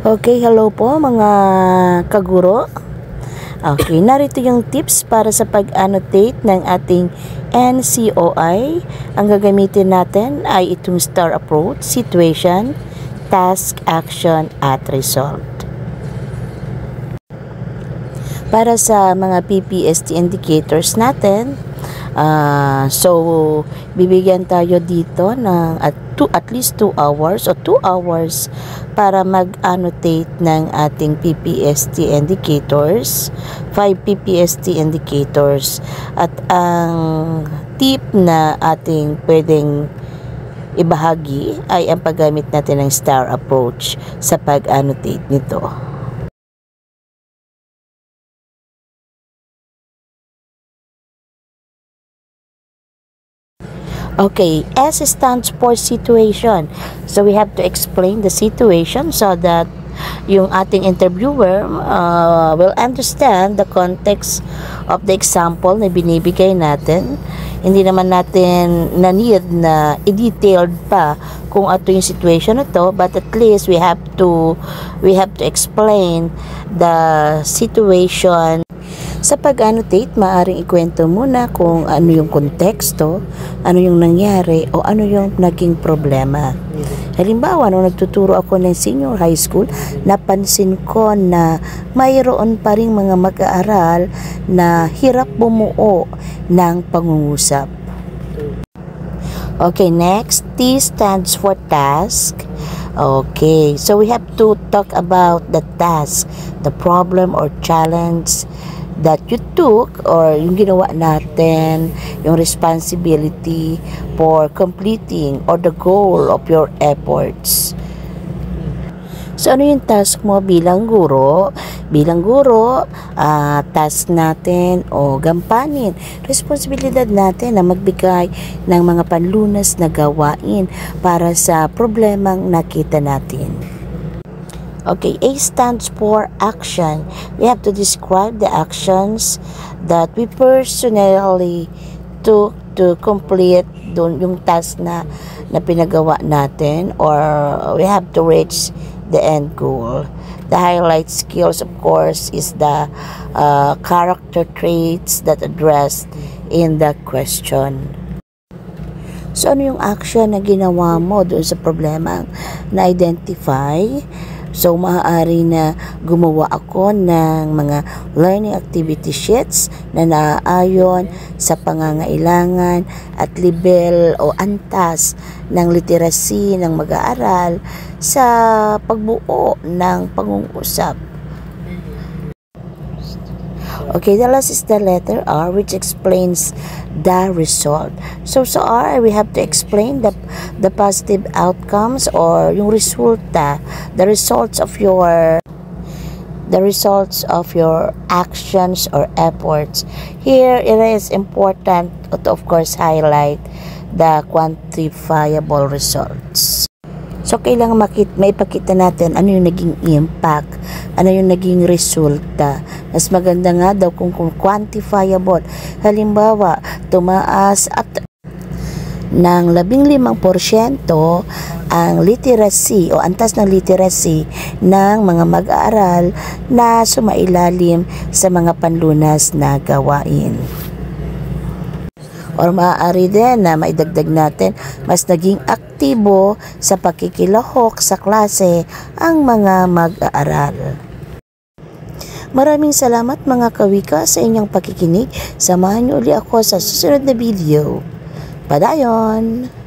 Okay, hello po mga kaguro. Okay, narito yung tips para sa pag-annotate ng ating NCOI. Ang gagamitin natin ay itong STAR approach: situation, task, action, at result. Para sa mga PPST indicators natin, so bibigyan tayo dito ng at least 2 hours o 2 hours para mag-annotate ng ating PPST indicators, 5 PPST indicators. At ang tip na ating pwedeng ibahagi ay ang paggamit natin ng STAR approach sa pag-annotate nito. Okay, S stands for situation. So we have to explain the situation so that yung ating interviewer will understand the context of the example na binibigay natin. Hindi naman natin na-need na i-detailed pa kung ato yung situation na to, but at least we have to explain the situation. Sa pag-annotate, maaaring ikwento muna kung ano yung konteksto, ano yung nangyari, o ano yung naging problema. Halimbawa, nung nagtuturo ako ng senior high school, napansin ko na mayroon pa ring mga mag-aaral na hirap bumuo ng pangungusap. Okay, next, T stands for task. Okay, so we have to talk about the task, the problem or challenge that you took, or yung ginawa natin, yung responsibility for completing or the goal of your efforts. So, ano yung task mo bilang guro? Bilang guro, task natin o gampanin, responsibilidad natin na magbigay ng mga panlunas na gawain para sa problemang nakita natin. Okay, A stands for action. We have to describe the actions that we personally took to complete yung task na pinagawa natin, or we have to reach the end goal. The highlight skills, of course, is the character traits that addressed in the question. So, ano yung action na ginawa mo doon sa problema na-identify? So, maaari na gumawa ako ng mga learning activity sheets na naaayon sa pangangailangan at level o antas ng literacy ng mag-aaral sa pagbuo ng pangungusap. Okay, the last is the letter R, which explains the result. So sa R, we have to explain the positive outcomes or yung resulta, the results of your actions or efforts. Here, it is important to, of course, highlight the quantifiable results. So, kailangan maipakita natin ano yung naging impact, ano yung naging resulta. Mas maganda nga daw kung quantifiable. Halimbawa, tumaas at ng 15% ang literacy o antas ng literacy ng mga mag-aaral na sumailalim sa mga panlunas na gawain. Or maaari din na maidagdag natin, mas naging aktibo sa pakikilahok sa klase ang mga mag-aaral. Maraming salamat mga kawika sa inyong pakikinig. Samahan niyo uli ako sa susunod na video. Padayon!